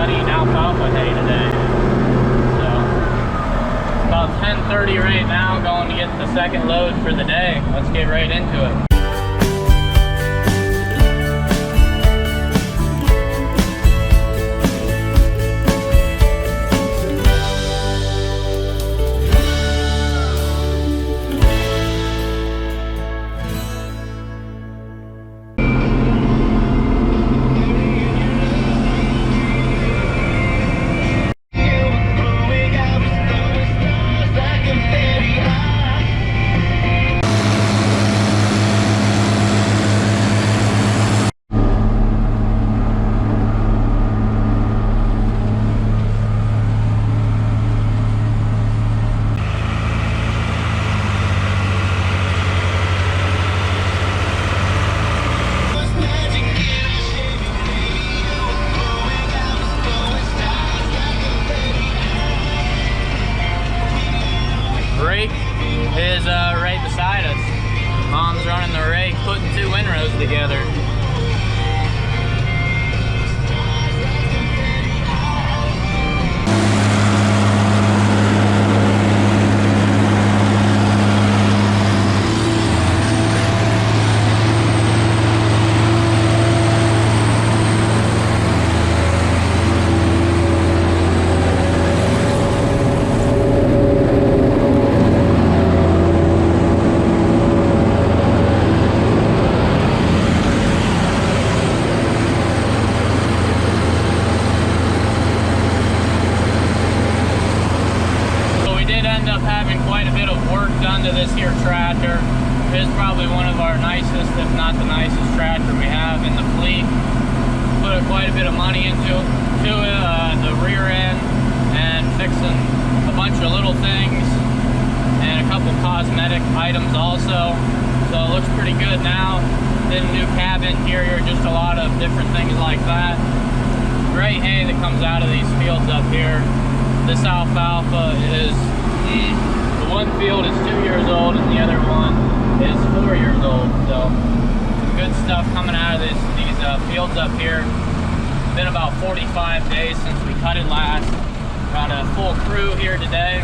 done eating alfalfa hay today. So, about 10:30 right now, going to get the second load for the day. Let's get right into it. Is right beside us. Mom's running the rake, putting two windrows together. To this here tractor. It is probably one of our nicest, if not the nicest tractor we have in the fleet. Put quite a bit of money into the rear end and fixing a bunch of little things and a couple cosmetic items also. So it looks pretty good now. Did a new cab interior, just a lot of different things like that. Great hay that comes out of these fields up here. This alfalfa is one field is 2 years old and the other one is 4 years old. So good stuff coming out of these fields up here. Been about 45 days since we cut it last. Got a full crew here today.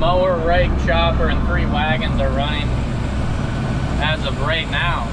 Mower, rake, chopper, and 3 wagons are running as of right now.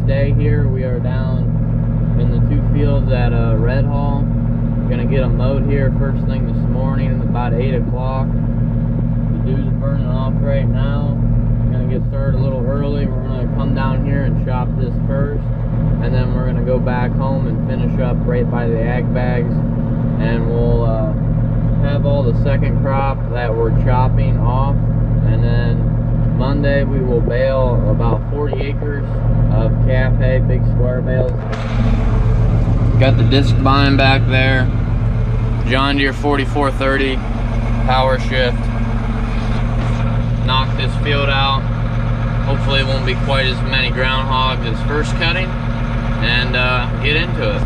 last day here. We are down in the 2 fields at Red Hall. Gonna get them mowed here first thing this morning, about 8 o'clock. The dew's burning off right now. Gonna get started a little early. We're gonna come down here and chop this first, and then we're gonna go back home and finish up right by the ag bags, and we'll have all the second crop that we're chopping off, and then Monday we will bale about 40 acres of calf hay, big square bales. Got the disc bind back there, John Deere 4430 power shift. Knock this field out. Hopefully it won't be quite as many groundhogs as first cutting, and get into it.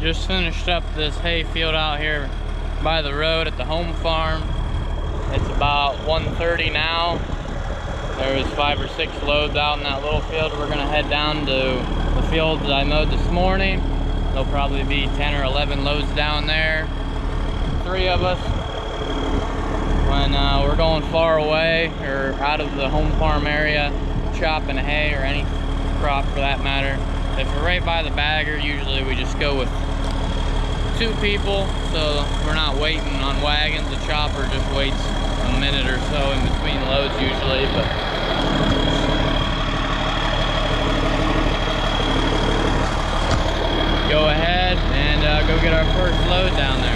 Just finished up this hay field out here by the road at the home farm. It's about 1:30 now. There was 5 or 6 loads out in that little field. We're gonna head down to the field that I mowed this morning. There'll probably be 10 or 11 loads down there. 3 of us. When we're going far away or out of the home farm area, chopping hay or any crop for that matter. If we're right by the bagger, usually we just go with 2 people, so we're not waiting on wagons. The chopper just waits a minute or so in between loads usually, but go ahead and go get our first load down there.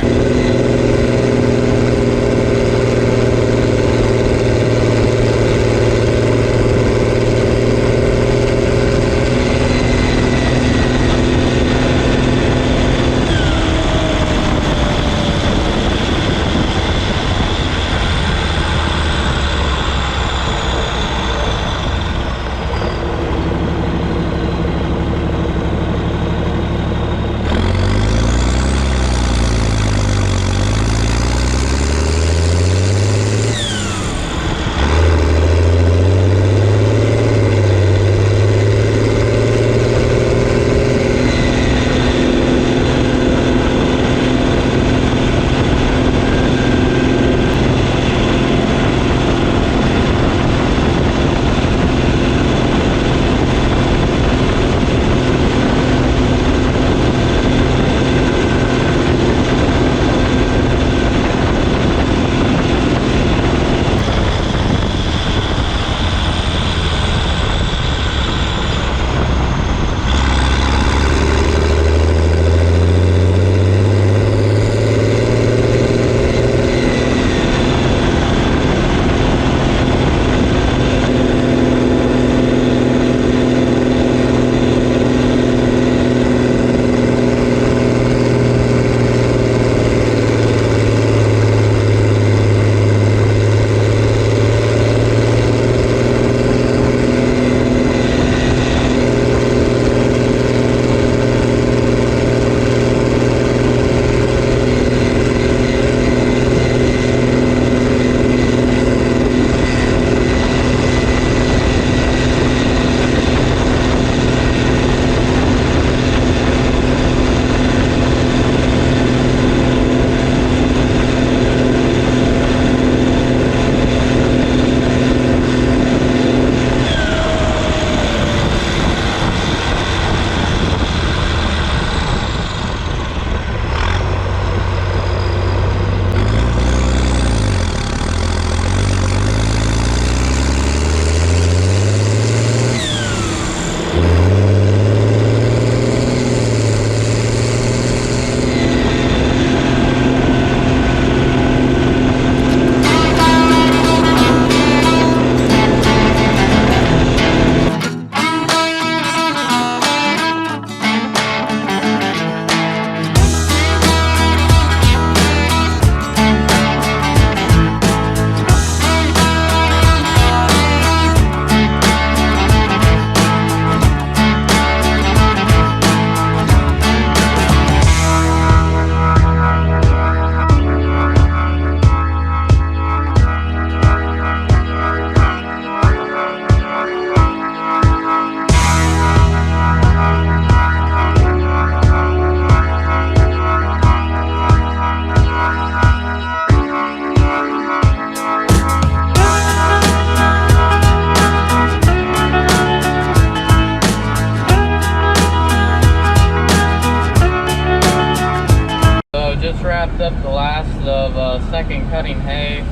up the last of second cutting hay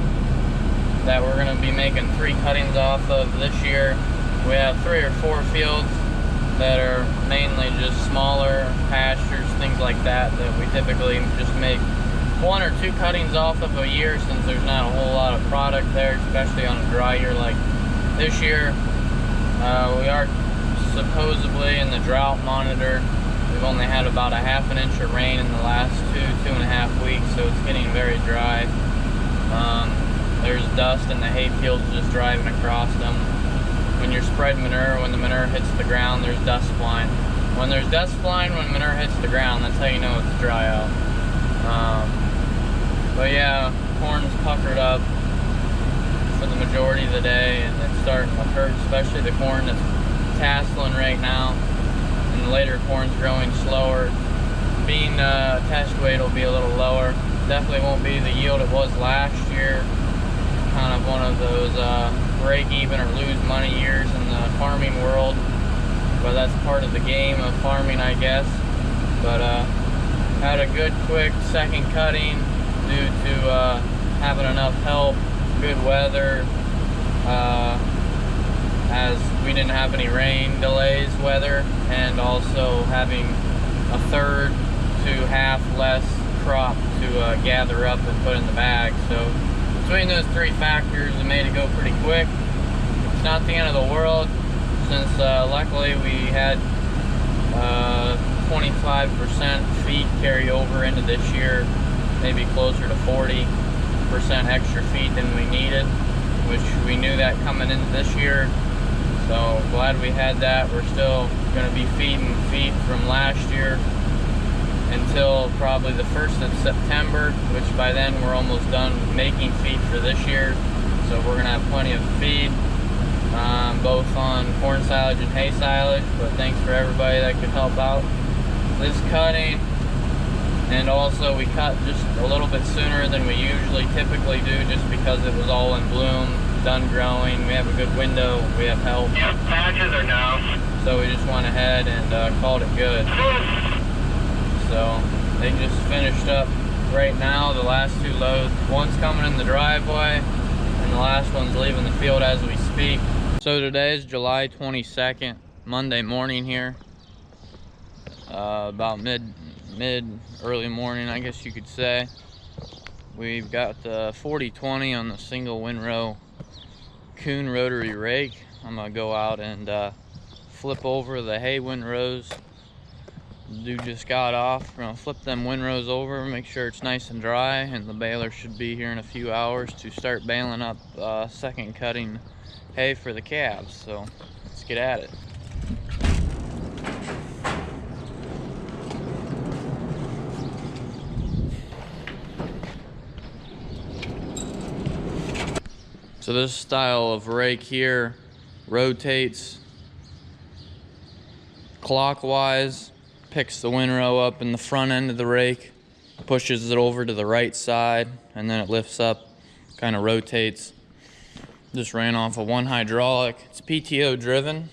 that we're going to be making 3 cuttings off of this year. We have 3 or 4 fields that are mainly just smaller pastures, things like that, that we typically just make 1 or 2 cuttings off of a year, since there's not a whole lot of product there, especially on a dry year like this year. We are supposedly in the drought monitor. We've only had about a ½ inch of rain in the last 2.5 weeks, so it's getting very dry. There's dust in the hay fields just driving across them. When you're spreading manure, when the manure hits the ground, there's dust flying. When there's dust flying when manure hits the ground, that's how you know it's dry out. But yeah, corn's puckered up for the majority of the day, and it's starting to hurt, especially the corn that's tasseling right now, and the later corn's growing slower. Bean test weight will be a little lower. Definitely won't be the yield it was last year. Kind of one of those break even or lose money years in the farming world, but that's part of the game of farming, I guess. But had a good quick second cutting due to having enough help, good weather, as we didn't have any rain delays weather, and also having a third to half less crop to gather up and put in the bag. So between those 3 factors, it made it go pretty quick. It's not the end of the world, since luckily we had 25% feed carry over into this year, maybe closer to 40% extra feed than we needed, which we knew that coming into this year. So glad we had that. We're still going to be feeding feed from last year until probably the 1st of September, which by then we're almost done making feed for this year. So we're going to have plenty of feed, both on corn silage and hay silage. But thanks for everybody that could help out this cutting. And also we cut just a little bit sooner than we usually typically do, just because it was all in bloom, done growing. We have a good window, we have help. Yep, patches are down. So we just went ahead and called it good. So they just finished up right now, the last 2 loads. One's coming in the driveway and the last one's leaving the field as we speak. So today is July 22nd, Monday morning here. About early morning, I guess you could say. We've got the 4020 on the single windrow Kuhn rotary rake. I'm gonna go out and flip over the hay windrows. Dude just got off. We're gonna flip them windrows over, make sure it's nice and dry, and the baler should be here in a few hours to start baling up second cutting hay for the calves. So let's get at it. So this style of rake here rotates clockwise, picks the windrow up in the front end of the rake, pushes it over to the right side, and then it lifts up, kind of rotates. Just ran off of 1 hydraulic. It's PTO driven.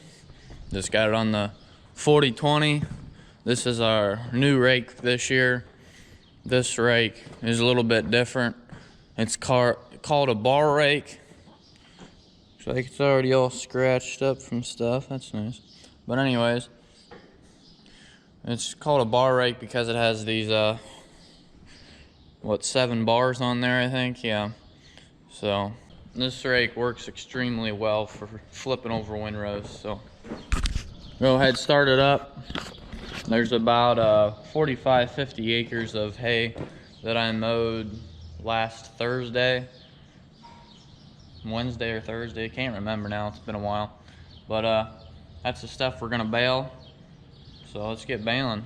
Just got it on the 4020. This is our new rake this year. This rake is a little bit different. It's called a bar rake. Looks like it's already all scratched up from stuff. That's nice. But anyways, it's called a bar rake because it has these 7 bars on there, I think. Yeah. So this rake works extremely well for flipping over windrows. So go ahead, start it up. There's about 45-50 acres of hay that I mowed last Thursday. Wednesday or Thursday, can't remember now, it's been a while. But that's the stuff we're gonna bale. So let's get baling.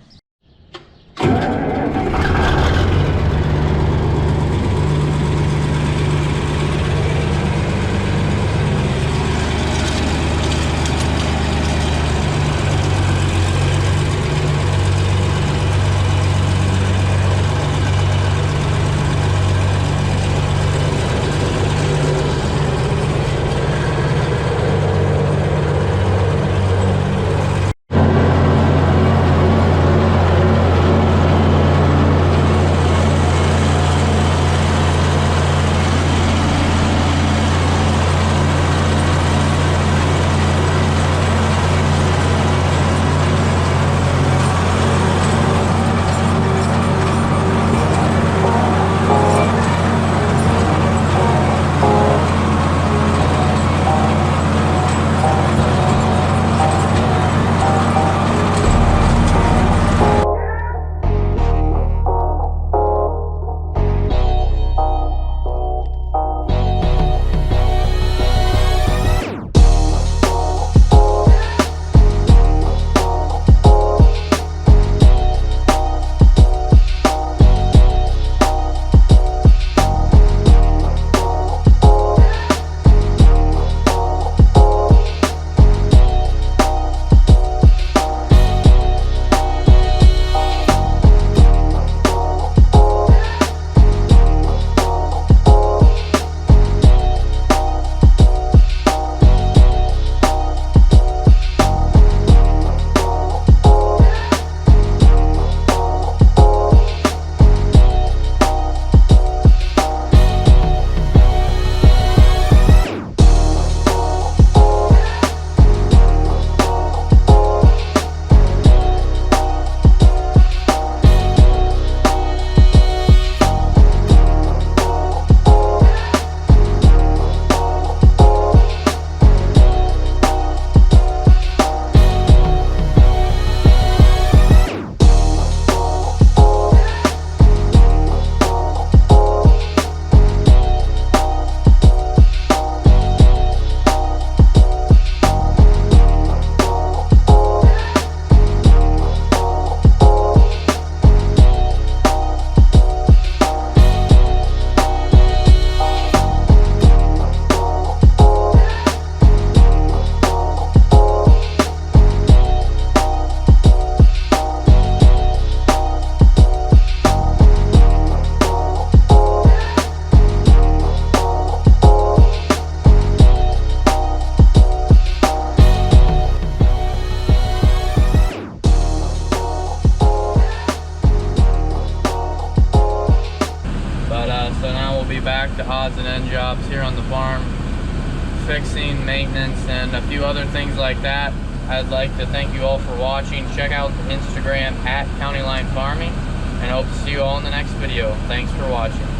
on the farm, fixing, maintenance, and a few other things like that. I'd like to thank you all for watching. Check out the Instagram at CountyLine Farming, and I hope to see you all in the next video. Thanks for watching.